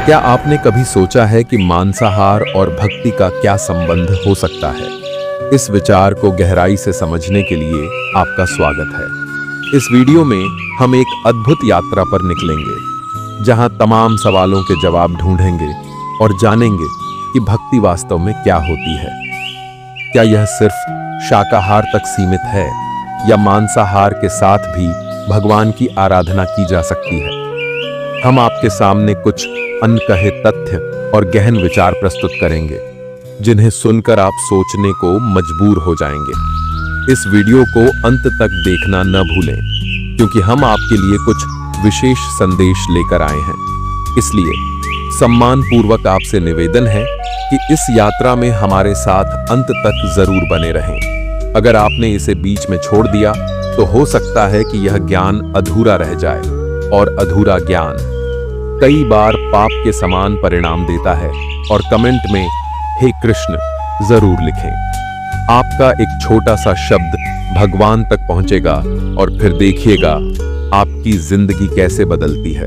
क्या आपने कभी सोचा है कि मांसाहार और भक्ति का क्या संबंध हो सकता है? इस विचार को गहराई से समझने के लिए आपका स्वागत है। इस वीडियो में हम एक अद्भुत यात्रा पर निकलेंगे, जहां तमाम सवालों के जवाब ढूंढेंगे और जानेंगे कि भक्ति वास्तव में क्या होती है। क्या यह सिर्फ शाकाहार तक सीमित है या मांसाहार के साथ भी भगवान की आराधना की जा सकती है? हम आपके सामने कुछ अनकहे तथ्य और गहन विचार प्रस्तुत करेंगे, जिन्हें सुनकर आप सोचने को मजबूर हो जाएंगे। इस वीडियो को अंत तक देखना न भूलें, क्योंकि हम आपके लिए कुछ विशेष संदेश लेकर आए हैं। इसलिए सम्मान पूर्वक आपसे निवेदन है कि इस यात्रा में हमारे साथ अंत तक जरूर बने रहें। अगर आपने इसे बीच में छोड़ दिया तो हो सकता है कि यह ज्ञान अधूरा रह जाए, और अधूरा ज्ञान कई बार पाप के समान परिणाम देता है। और कमेंट में हे कृष्ण जरूर लिखें। आपका एक छोटा सा शब्द भगवान तक पहुंचेगा और फिर देखिएगा आपकी जिंदगी कैसे बदलती है।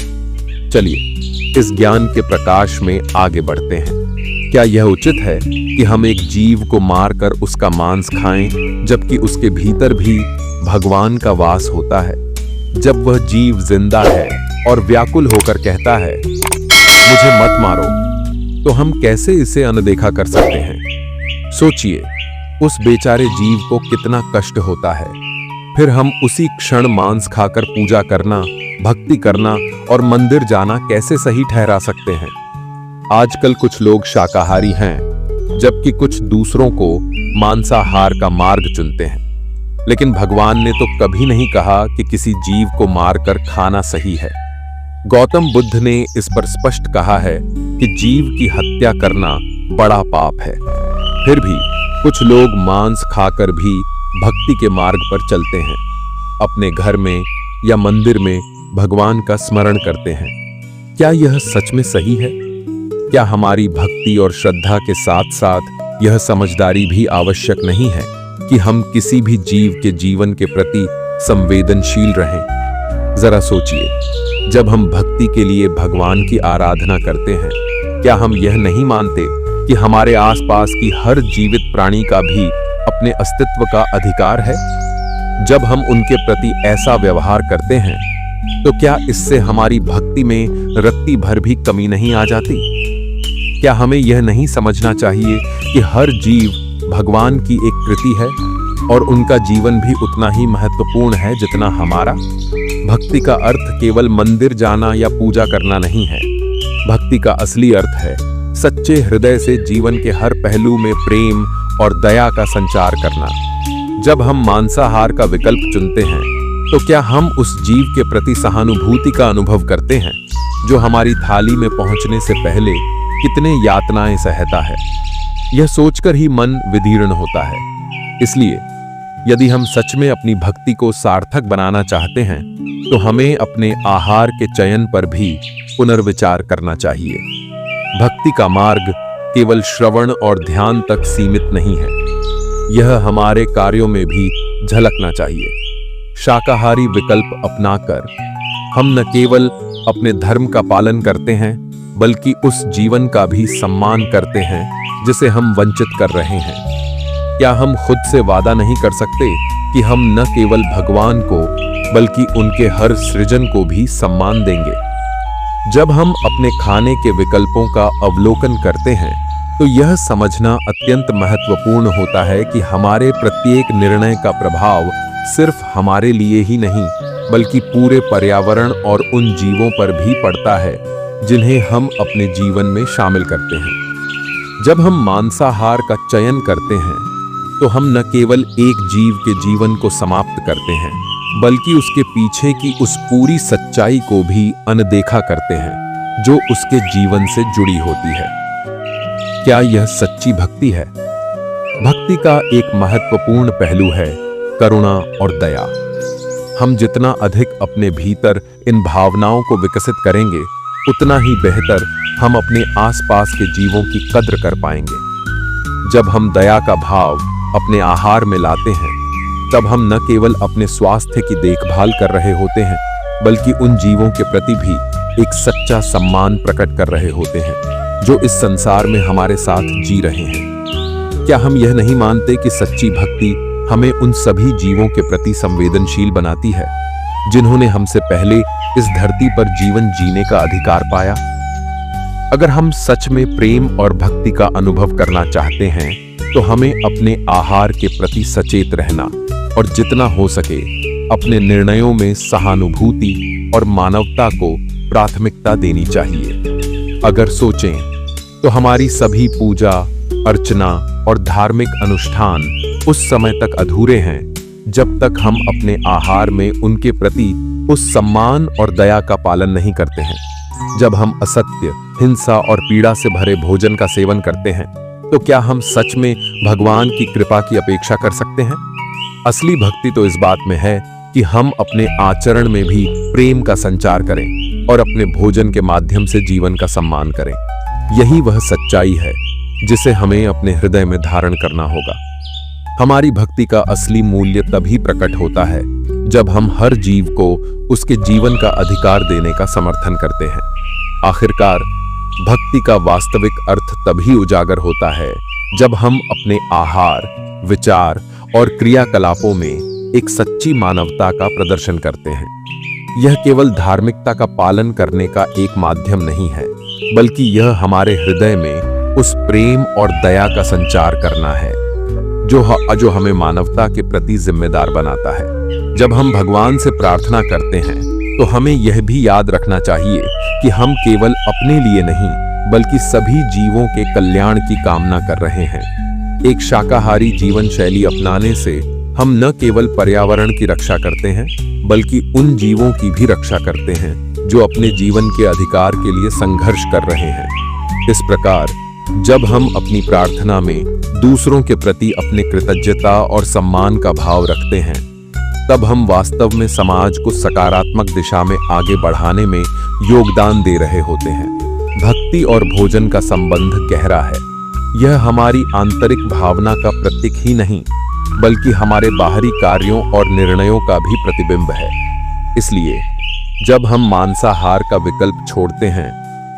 चलिए इस ज्ञान के प्रकाश में आगे बढ़ते हैं। क्या यह उचित है कि हम एक जीव को मारकर उसका मांस खाएं, जबकि उसके भीतर भी भगवान का वास होता है? जब वह जीव जिंदा है और व्याकुल होकर कहता है मुझे मत मारो, तो हम कैसे इसे अनदेखा कर सकते हैं? सोचिए, उस बेचारे जीव को कितना कष्ट होता है। फिर हम उसी क्षण मांस खाकर पूजा करना, भक्ति करना और मंदिर जाना कैसे सही ठहरा सकते हैं? आजकल कुछ लोग शाकाहारी हैं, जबकि कुछ दूसरों को मांसाहार का मार्ग चुनते हैं। लेकिन भगवान ने तो कभी नहीं कहा कि किसी जीव को मारकर खाना सही है। गौतम बुद्ध ने इस पर स्पष्ट कहा है कि जीव की हत्या करना बड़ा पाप है। फिर भी कुछ लोग मांस खाकर भी भक्ति के मार्ग पर चलते हैं, अपने घर में या मंदिर में भगवान का स्मरण करते हैं। क्या यह सच में सही है? क्या हमारी भक्ति और श्रद्धा के साथ साथ यह समझदारी भी आवश्यक नहीं है कि हम किसी भी जीव के जीवन के प्रति संवेदनशील रहें? जरा सोचिए, जब हम भक्ति के लिए भगवान की आराधना करते हैं, क्या हम यह नहीं मानते कि हमारे आसपास की हर जीवित प्राणी का भी अपने अस्तित्व का अधिकार है? जब हम उनके प्रति ऐसा व्यवहार करते हैं, तो क्या इससे हमारी भक्ति में रत्ती भर भी कमी नहीं आ जाती? क्या हमें यह नहीं समझना चाहिए कि हर जीव भगवान की एक कृति है और उनका जीवन भी उतना ही महत्वपूर्ण है जितना हमारा? भक्ति का अर्थ केवल मंदिर जाना या पूजा करना नहीं है। भक्ति का असली अर्थ है सच्चे हृदय से जीवन के हर पहलू में प्रेम और दया का संचार करना। जब हम मांसाहार का विकल्प चुनते हैं, तो क्या हम उस जीव के प्रति सहानुभूति का अनुभव करते हैं, जो हमारी थाली में पहुंचने से पहले कितने यातनाएं सहता है? यह सोचकर ही मन विदीर्ण होता है। इसलिए यदि हम सच में अपनी भक्ति को सार्थक बनाना चाहते हैं, तो हमें अपने आहार के चयन पर भी पुनर्विचार करना चाहिए। भक्ति का मार्ग केवल श्रवण और ध्यान तक सीमित नहीं है, यह हमारे कार्यों में भी झलकना चाहिए। शाकाहारी विकल्प अपनाकर हम न केवल अपने धर्म का पालन करते हैं, बल्कि उस जीवन का भी सम्मान करते हैं जिसे हम वंचित कर रहे हैं। क्या हम खुद से वादा नहीं कर सकते कि हम न केवल भगवान को बल्कि उनके हर सृजन को भी सम्मान देंगे? जब हम अपने खाने के विकल्पों का अवलोकन करते हैं, तो यह समझना अत्यंत महत्वपूर्ण होता है कि हमारे प्रत्येक निर्णय का प्रभाव सिर्फ हमारे लिए ही नहीं, बल्कि पूरे पर्यावरण और उन जीवों पर भी पड़ता है जिन्हें हम अपने जीवन में शामिल करते हैं। जब हम मांसाहार का चयन करते हैं, तो हम न केवल एक जीव के जीवन को समाप्त करते हैं, बल्कि उसके पीछे की उस पूरी सच्चाई को भी अनदेखा करते हैं जो उसके जीवन से जुड़ी होती है। क्या यह सच्ची भक्ति है? भक्ति का एक महत्वपूर्ण पहलू है करुणा और दया। हम जितना अधिक अपने भीतर इन भावनाओं को विकसित करेंगे, उतना ही बेहतर हम अपने आसपास के जीवों की कद्र कर पाएंगे। जब हम दया का भाव अपने आहार में लाते हैं, तब हम न केवल अपने स्वास्थ्य की देखभाल कर रहे होते हैं, बल्कि उन जीवों के प्रति भी एक सच्चा सम्मान प्रकट कर रहे होते हैं जो इस संसार में हमारे साथ जी रहे हैं। क्या हम यह नहीं मानते कि सच्ची भक्ति हमें उन सभी जीवों के प्रति संवेदनशील बनाती है जिन्होंने हमसे पहले इस धरती पर जीवन जीने का अधिकार पाया? अगर हम सच में प्रेम और भक्ति का अनुभव करना चाहते हैं तो हमें अपने आहार के प्रति सचेत रहना और जितना हो सके अपने निर्णयों में सहानुभूति और मानवता को प्राथमिकता देनी चाहिए। अगर सोचें तो हमारी सभी पूजा, अर्चना और धार्मिक अनुष्ठान उस समय तक अधूरे हैं जब तक हम अपने आहार में उनके प्रति उस सम्मान और दया का पालन नहीं करते हैं। जब हम असत्य, हिंसा और पीड़ा से भरे भोजन का सेवन करते हैं तो क्या हम सच में भगवान की कृपा की अपेक्षा कर सकते हैं? असली भक्ति तो इस बात में है कि हम अपने आचरण में भी प्रेम का संचार करें और अपने भोजन के माध्यम से जीवन का सम्मान करें। यही वह सच्चाई है जिसे हमें अपने हृदय में धारण करना होगा। हमारी भक्ति का असली मूल्य तभी प्रकट होता है जब हम हर जीव को उसके जीवन का अधिकार देने का समर्थन करते हैं। आखिरकार भक्ति का वास्तविक अर्थ तभी उजागर होता है जब हम अपने आहार, विचार और क्रियाकलापों में एक सच्ची मानवता का प्रदर्शन करते हैं। यह केवल धार्मिकता का पालन करने का एक माध्यम नहीं है, बल्कि यह हमारे हृदय में उस प्रेम और दया का संचार करना है जो हमें मानवता के प्रति जिम्मेदार बनाता है। जब हम भगवान से प्रार्थना करते हैं तो हमें यह भी याद रखना चाहिए कि हम केवल अपने लिए नहीं बल्कि सभी जीवों के कल्याण की कामना कर रहे हैं। एक शाकाहारी जीवन शैली अपनाने से हम न केवल पर्यावरण की रक्षा करते हैं बल्कि उन जीवों की भी रक्षा करते हैं जो अपने जीवन के अधिकार के लिए संघर्ष कर रहे हैं। इस प्रकार जब हम अपनी प्रार्थना में दूसरों के प्रति अपने कृतज्ञता और सम्मान का भाव रखते हैं तब हम वास्तव में समाज को सकारात्मक दिशा में आगे बढ़ाने में योगदान दे रहे होते हैं। भक्ति और भोजन का संबंध गहरा है। यह हमारी आंतरिक भावना का प्रतीक ही नहीं बल्कि हमारे बाहरी कार्यों और निर्णयों का भी प्रतिबिंब है। इसलिए जब हम मांसाहार का विकल्प छोड़ते हैं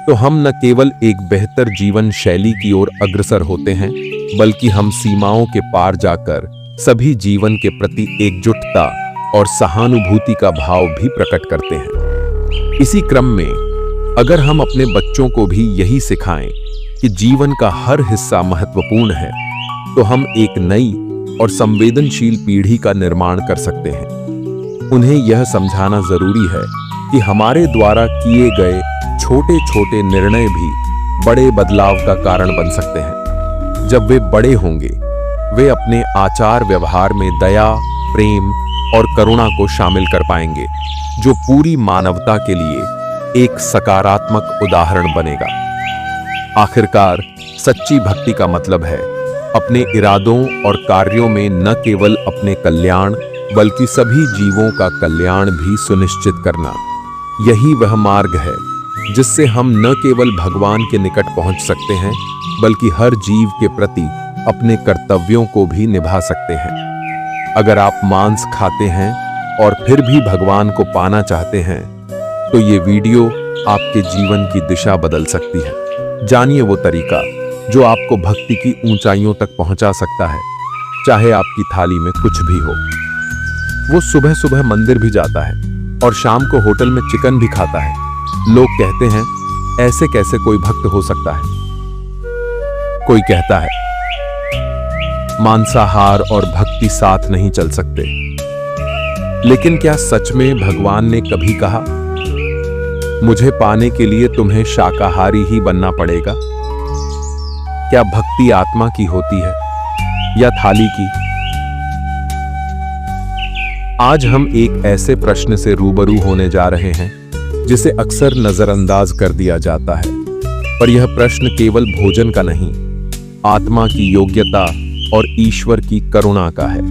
तो हम न केवल एक बेहतर जीवन शैली की ओर अग्रसर होते हैं बल्कि हम सीमाओं के पार जाकर सभी जीवन के प्रति एकजुटता और सहानुभूति का भाव भी प्रकट करते हैं। इसी क्रम में अगर हम अपने बच्चों को भी यही सिखाएं कि जीवन का हर हिस्सा महत्वपूर्ण है तो हम एक नई और संवेदनशील पीढ़ी का निर्माण कर सकते हैं। उन्हें यह समझाना जरूरी है कि हमारे द्वारा किए गए छोटे छोटे निर्णय भी बड़े बदलाव का कारण बन सकते हैं। जब वे बड़े होंगे वे अपने आचार व्यवहार में दया, प्रेम और करुणा को शामिल कर पाएंगे जो पूरी मानवता के लिए एक सकारात्मक उदाहरण बनेगा। आखिरकार सच्ची भक्ति का मतलब है अपने इरादों और कार्यों में न केवल अपने कल्याण बल्कि सभी जीवों का कल्याण भी सुनिश्चित करना। यही वह मार्ग है जिससे हम न केवल भगवान के निकट पहुंच सकते हैं बल्कि हर जीव के प्रति अपने कर्तव्यों को भी निभा सकते हैं। अगर आप मांस खाते हैं और फिर भी भगवान को पाना चाहते हैं तो ये वीडियो आपके जीवन की दिशा बदल सकती है। जानिए वो तरीका जो आपको भक्ति की ऊंचाइयों तक पहुंचा सकता है, चाहे आपकी थाली में कुछ भी हो। वो सुबह सुबह मंदिर भी जाता है और शाम को होटल में चिकन भी खाता है। लोग कहते हैं ऐसे कैसे कोई भक्त हो सकता है। कोई कहता है मांसाहार और भक्ति साथ नहीं चल सकते। लेकिन क्या सच में भगवान ने कभी कहा मुझे पाने के लिए तुम्हें शाकाहारी ही बनना पड़ेगा? क्या भक्ति आत्मा की होती है या थाली की? आज हम एक ऐसे प्रश्न से रूबरू होने जा रहे हैं जिसे अक्सर नजरअंदाज कर दिया जाता है, पर यह प्रश्न केवल भोजन का नहीं, आत्मा की योग्यता और ईश्वर की करुणा का है।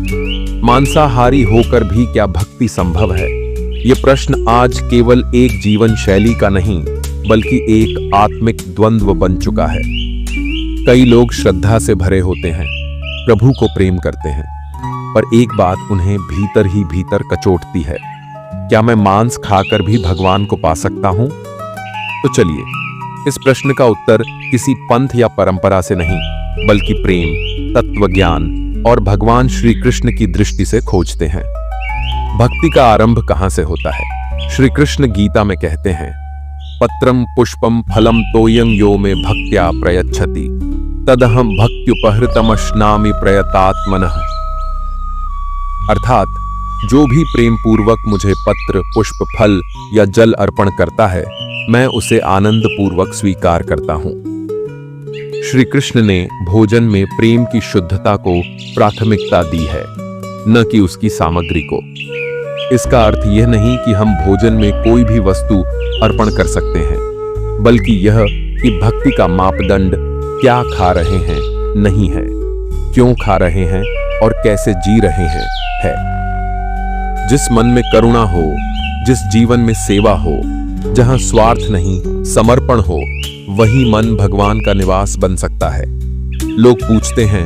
मांसाहारी होकर भी क्या भक्ति संभव है? यह प्रश्न आज केवल एक जीवन शैली का नहीं बल्कि एक आत्मिक द्वंद्व बन चुका है। कई लोग श्रद्धा से भरे होते हैं, प्रभु को प्रेम करते हैं, पर एक बात उन्हें भीतर ही भीतर कचोटती है, क्या मैं मांस खाकर भी भगवान को पा सकता हूं? तो चलिए इस प्रश्न का उत्तर किसी पंथ या परंपरा से नहीं, बल्कि प्रेम, तत्वज्ञान और भगवान श्री कृष्ण की दृष्टि से खोजते हैं। भक्ति का आरंभ कहां से होता है? श्री कृष्ण गीता में कहते हैं, पत्रम पुष्पम फलम तोयं यो में भक्त्या प्रयच्छति तदहम भक्त्युपहृतमश्नामि प्रयतात्मनः। अर्थात जो भी प्रेम पूर्वक मुझे पत्र, पुष्प, फल या जल अर्पण करता है, मैं उसे आनंद पूर्वक स्वीकार करता हूं। श्री कृष्ण ने भोजन में प्रेम की शुद्धता को प्राथमिकता दी है, न कि उसकी सामग्री को। इसका अर्थ यह नहीं कि हम भोजन में कोई भी वस्तु अर्पण कर सकते हैं, बल्कि यह कि भक्ति का मापदंड क्या खा रहे हैं नहीं है, क्यों खा रहे हैं और कैसे जी रहे हैं है। जिस मन में करुणा हो, जिस जीवन में सेवा हो, जहां स्वार्थ नहीं समर्पण हो, वही मन भगवान का निवास बन सकता है। लोग पूछते हैं,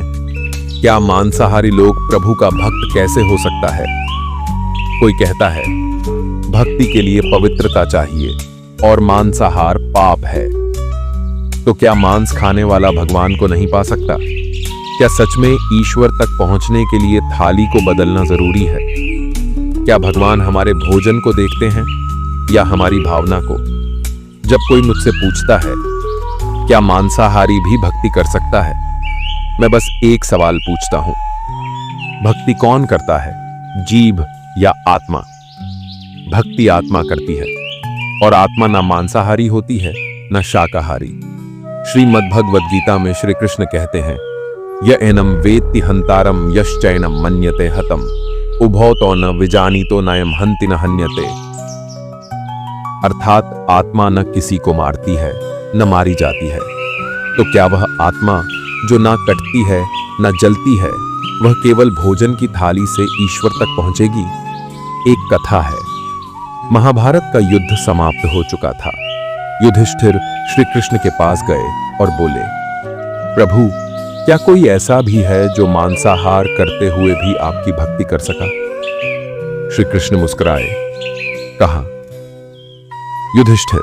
क्या मांसाहारी लोग प्रभु का भक्त कैसे हो सकता है? कोई कहता है, भक्ति के लिए पवित्रता चाहिए और मांसाहार पाप है। तो क्या मांस खाने वाला भगवान को नहीं पा सकता? क्या सच में ईश्वर तक पहुंचने के लिए थाली को बदलना जरूरी है? क्या भगवान हमारे भोजन को देखते हैं या हमारी भावना को? जब कोई मुझसे पूछता है, क्या मांसाहारी भी भक्ति कर सकता है, मैं बस एक सवाल पूछता हूं, भक्ति कौन करता है, जीभ या आत्मा? भक्ति आत्मा करती है, और आत्मा ना मांसाहारी होती है न शाकाहारी। श्रीमद् भगवद गीता में श्री कृष्ण कहते हैं, य एनम वेत्ति हंतारम यश्चैनम मन्यते हतम उभौ तो न विजानीतो नयम हंति न हन्यते। अर्थात आत्मा न किसी को मारती है न मारी जाती है। तो क्या वह आत्मा जो ना कटती है न जलती है, वह केवल भोजन की थाली से ईश्वर तक पहुंचेगी? एक कथा है, महाभारत का युद्ध समाप्त हो चुका था। युधिष्ठिर श्री कृष्ण के पास गए और बोले, प्रभु, क्या कोई ऐसा भी है जो मांसाहार करते हुए भी आपकी भक्ति कर सका? श्री कृष्ण मुस्कुराए, कहा, युधिष्ठिर,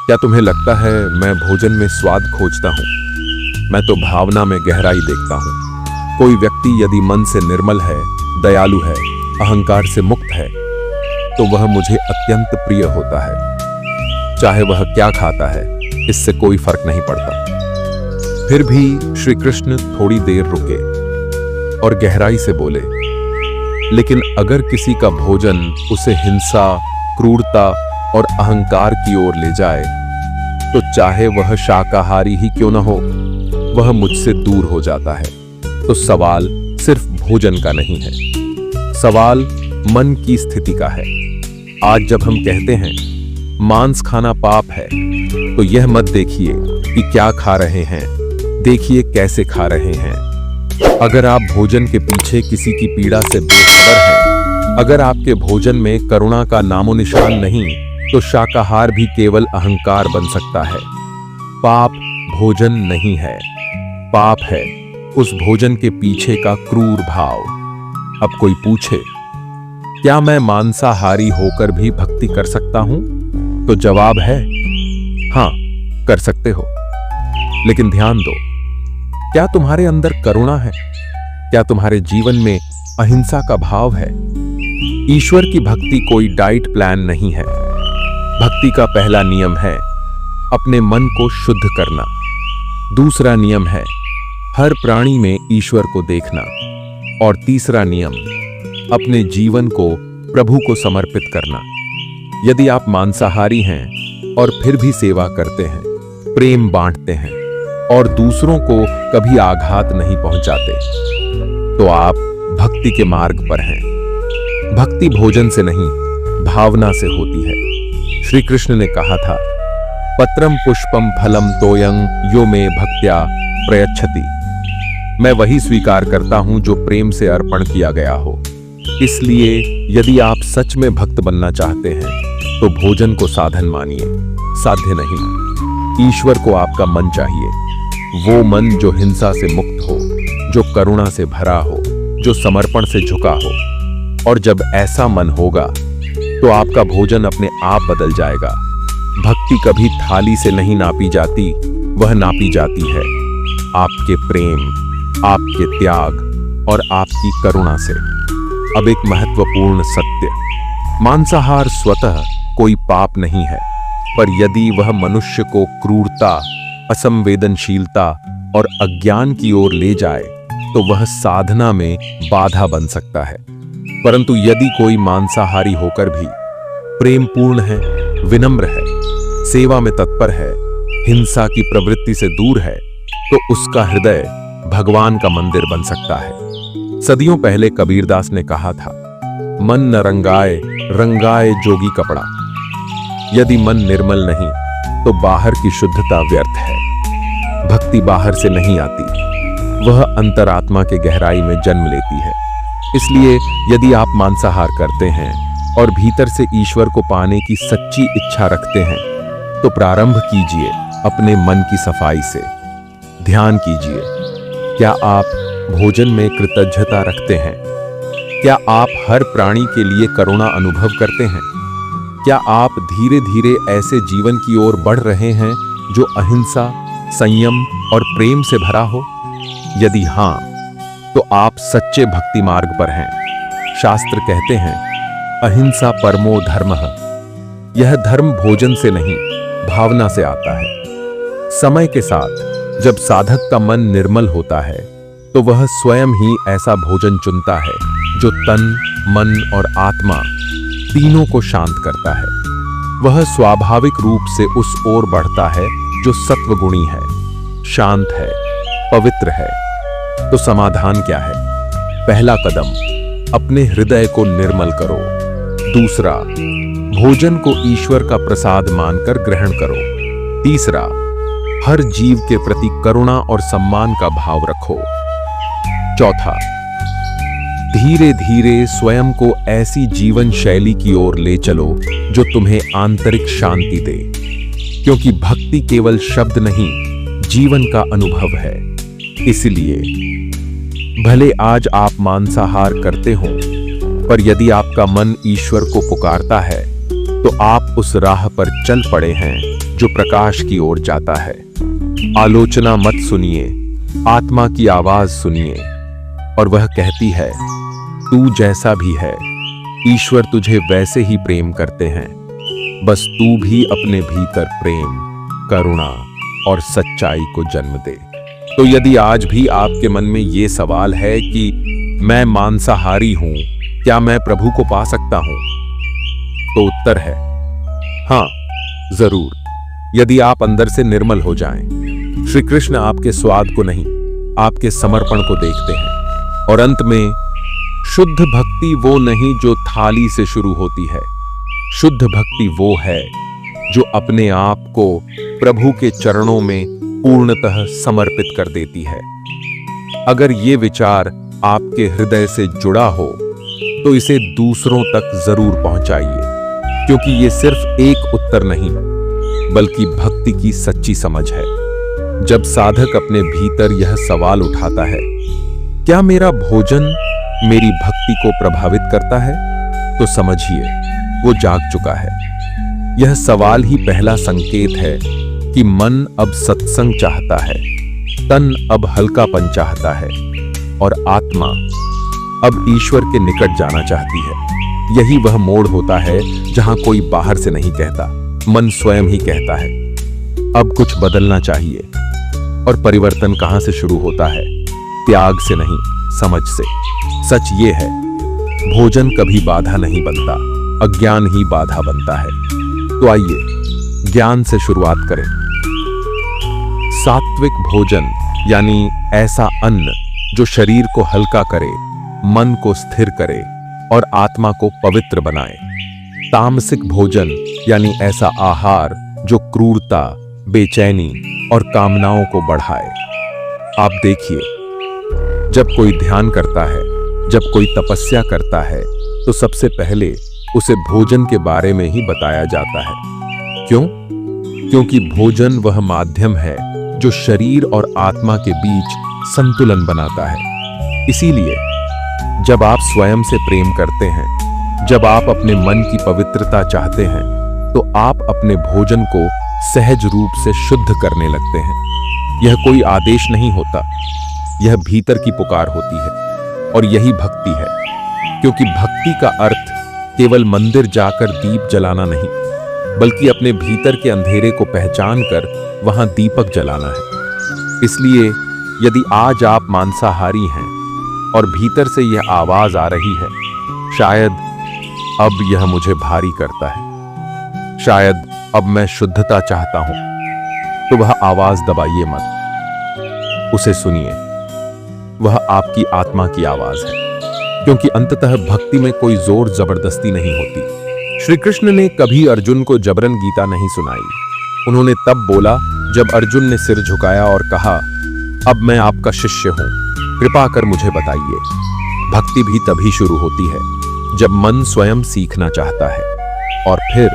क्या तुम्हें लगता है मैं भोजन में स्वाद खोजता हूं? मैं तो भावना में गहराई देखता हूं। कोई व्यक्ति यदि मन से निर्मल है, दयालु है, अहंकार से मुक्त है, तो वह मुझे अत्यंत प्रिय होता है। चाहे वह क्या खाता है, इससे कोई फर्क नहीं पड़ता। फिर भी श्री कृष्ण थोड़ी देर रुके और गहराई से बोले, लेकिन अगर किसी का भोजन उसे हिंसा, क्रूरता और अहंकार की ओर ले जाए, तो चाहे वह शाकाहारी ही क्यों न हो, वह मुझसे दूर हो जाता है। तो सवाल सिर्फ भोजन का नहीं है, सवाल मन की स्थिति का है। आज जब हम कहते हैं मांस खाना पाप है, तो यह मत देखिए कि क्या खा रहे हैं, देखिए कैसे खा रहे हैं। अगर आप भोजन के पीछे किसी की पीड़ा से बेखबर हैं, अगर आपके भोजन में करुणा का नामो निशान नहीं, तो शाकाहार भी केवल अहंकार बन सकता है। पाप भोजन नहीं है, पाप है उस भोजन के पीछे का क्रूर भाव। अब कोई पूछे, क्या मैं मांसाहारी होकर भी भक्ति कर सकता हूं? तो जवाब है, हां, कर सकते हो। लेकिन ध्यान दो, क्या तुम्हारे अंदर करुणा है? क्या तुम्हारे जीवन में अहिंसा का भाव है? ईश्वर की भक्ति कोई डाइट प्लान नहीं है। भक्ति का पहला नियम है अपने मन को शुद्ध करना। दूसरा नियम है हर प्राणी में ईश्वर को देखना। और तीसरा नियम अपने जीवन को प्रभु को समर्पित करना। यदि आप मांसाहारी हैं और फिर भी सेवा करते हैं, प्रेम बांटते हैं और दूसरों को कभी आघात नहीं पहुंचाते, तो आप भक्ति के मार्ग पर हैं। भक्ति भोजन से नहीं, भावना से होती है। श्री कृष्ण ने कहा था, पत्रम पुष्पम फलम तोयं यो मे भक्त्या प्रयच्छति। मैं वही स्वीकार करता हूं जो प्रेम से अर्पण किया गया हो। इसलिए यदि आप सच में भक्त बनना चाहते हैं, तो भोजन को साधन मानिए, साध्य नहीं। ईश्वर को आपका मन चाहिए, वो मन जो हिंसा से मुक्त हो, जो करुणा से भरा हो, जो समर्पण से झुका हो। और जब ऐसा मन होगा, तो आपका भोजन अपने आप बदल जाएगा। भक्ति कभी थाली से नहीं नापी जाती, वह नापी जाती है आपके प्रेम, आपके त्याग और आपकी करुणा से। अब एक महत्वपूर्ण सत्य, मांसाहार स्वतः कोई पाप नहीं है, पर यदि वह मनुष्य को क्रूरता, असंवेदनशीलता और अज्ञान की ओर ले जाए तो वह साधना में बाधा बन सकता है। परंतु यदि कोई मांसाहारी होकर भी प्रेमपूर्ण है, विनम्र है, सेवा में तत्पर है, हिंसा की प्रवृत्ति से दूर है, तो उसका हृदय भगवान का मंदिर बन सकता है। सदियों पहले कबीरदास ने कहा था, मन न रंगाए, रंगाए जोगी कपड़ा। यदि मन निर्मल नहीं तो बाहर की शुद्धता व्यर्थ है। भक्ति बाहर से नहीं आती, वह अंतरात्मा के गहराई में जन्म लेती है। इसलिए यदि आप मांसाहार करते हैं और भीतर से ईश्वर को पाने की सच्ची इच्छा रखते हैं तो प्रारंभ कीजिए अपने मन की सफाई से। ध्यान कीजिए, क्या आप भोजन में कृतज्ञता रखते हैं? क्या आप हर प्राणी के लिए करुणा अनुभव करते हैं? क्या आप धीरे धीरे ऐसे जीवन की ओर बढ़ रहे हैं जो अहिंसा, संयम और प्रेम से भरा हो? यदि हां, तो आप सच्चे भक्ति मार्ग पर हैं। शास्त्र कहते हैं, अहिंसा परमो धर्मः। यह धर्म भोजन से नहीं, भावना से आता है। समय के साथ जब साधक का मन निर्मल होता है तो वह स्वयं ही ऐसा भोजन चुनता है जो तन, मन और आत्मा तीनों को शांत करता है। वह स्वाभाविक रूप से उस ओर बढ़ता है जो सत्वगुणी है, शांत है, पवित्र है। तो समाधान क्या है? पहला कदम, अपने हृदय को निर्मल करो। दूसरा, भोजन को ईश्वर का प्रसाद मानकर ग्रहण करो। तीसरा, हर जीव के प्रति करुणा और सम्मान का भाव रखो। चौथा, धीरे धीरे स्वयं को ऐसी जीवन शैली की ओर ले चलो जो तुम्हें आंतरिक शांति दे, क्योंकि भक्ति केवल शब्द नहीं, जीवन का अनुभव है। इसलिए भले आज आप मांसाहार करते हो, पर यदि आपका मन ईश्वर को पुकारता है तो आप उस राह पर चल पड़े हैं जो प्रकाश की ओर जाता है। आलोचना मत सुनिए, आत्मा की आवाज सुनिए, और वह कहती है, तू जैसा भी है, ईश्वर तुझे वैसे ही प्रेम करते हैं। बस तू भी अपने भीतर प्रेम, करुणा और सच्चाई को जन्म दे। तो यदि आज भी आपके मन में ये सवाल है कि मैं मांसाहारी हूं, क्या मैं प्रभु को पा सकता हूं? तो उत्तर है हां, जरूर, यदि आप अंदर से निर्मल हो जाएं। श्री कृष्ण आपके स्वाद को नहीं, आपके समर्पण को देखते हैं। और अंत में, शुद्ध भक्ति वो नहीं जो थाली से शुरू होती है। शुद्ध भक्ति वो है जो अपने आप को प्रभु के चरणों में पूर्णतः समर्पित कर देती है। अगर ये विचार आपके हृदय से जुड़ा हो तो इसे दूसरों तक जरूर पहुंचाइए, क्योंकि ये सिर्फ एक उत्तर नहीं बल्कि भक्ति की सच्ची समझ है। जब साधक अपने भीतर यह सवाल उठाता है, क्या मेरा भोजन मेरी भक्ति को प्रभावित करता है, तो समझिए वो जाग चुका है। यह सवाल ही पहला संकेत है कि मन अब सत्संग चाहता है, तन अब हल्कापन चाहता है और आत्मा अब ईश्वर के निकट जाना चाहती है। यही वह मोड़ होता है जहां कोई बाहर से नहीं कहता, मन स्वयं ही कहता है, अब कुछ बदलना चाहिए। और परिवर्तन कहां से शुरू होता है? त्याग से नहीं, समझ से। सच ये है, भोजन कभी बाधा नहीं बनता, अज्ञान ही बाधा बनता है। तो आइए ज्ञान से शुरुआत करें। सात्विक भोजन यानी ऐसा अन्न जो शरीर को हल्का करे, मन को स्थिर करे और आत्मा को पवित्र बनाए। तामसिक भोजन यानी ऐसा आहार जो क्रूरता, बेचैनी और कामनाओं को बढ़ाए। आप देखिए, जब कोई ध्यान करता है, जब कोई तपस्या करता है, तो सबसे पहले उसे भोजन के बारे में ही बताया जाता है। क्यों? क्योंकि भोजन वह माध्यम है जो शरीर और आत्मा के बीच संतुलन बनाता है। इसीलिए जब आप स्वयं से प्रेम करते हैं, जब आप अपने मन की पवित्रता चाहते हैं, तो आप अपने भोजन को सहज रूप से शुद्ध करने लगते हैं। यह कोई आदेश नहीं होता, यह भीतर की पुकार होती है और यही भक्ति है, क्योंकि भक्ति का अर्थ केवल मंदिर जाकर दीप जलाना नहीं, बल्कि अपने भीतर के अंधेरे को पहचान कर वहां दीपक जलाना है। इसलिए यदि आज आप मांसाहारी हैं और भीतर से यह आवाज आ रही है, शायद अब यह मुझे भारी करता है, शायद अब मैं शुद्धता चाहता हूं, तो वह आवाज दबाइए मत, उसे सुनिए। वह आपकी आत्मा की आवाज है, क्योंकि अंततः भक्ति में कोई जोर जबरदस्ती नहीं होती। श्री कृष्ण ने कभी अर्जुन को जबरन गीता नहीं सुनाई। उन्होंने तब बोला जब अर्जुन ने सिर झुकाया और कहा, अब मैं आपका शिष्य हूं, कृपा कर मुझे बताइए। भक्ति भी तभी शुरू होती है जब मन स्वयं सीखना चाहता है, और फिर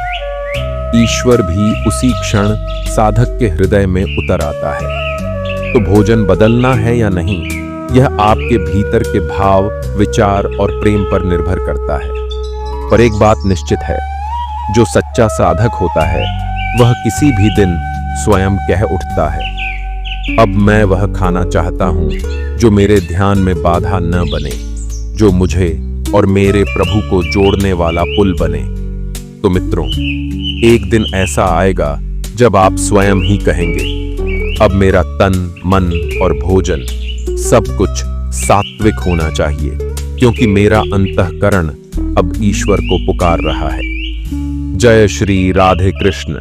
ईश्वर भी उसी क्षण साधक के हृदय में उतर आता है। तो भोजन बदलना है या नहीं, यह आपके भीतर के भाव, विचार और प्रेम पर निर्भर करता है। पर एक बात निश्चित है, जो सच्चा साधक होता है वह किसी भी दिन स्वयं कह उठता है, अब मैं वह खाना चाहता हूं जो मेरे ध्यान में बाधा न बने, जो मुझे और मेरे प्रभु को जोड़ने वाला पुल बने। तो मित्रों, एक दिन ऐसा आएगा जब आप स्वयं ही कहेंगे, अब मेरा तन, मन और भोजन सब कुछ सात्विक होना चाहिए, क्योंकि मेरा अंतःकरण अब ईश्वर को पुकार रहा है। जय श्री राधे कृष्ण।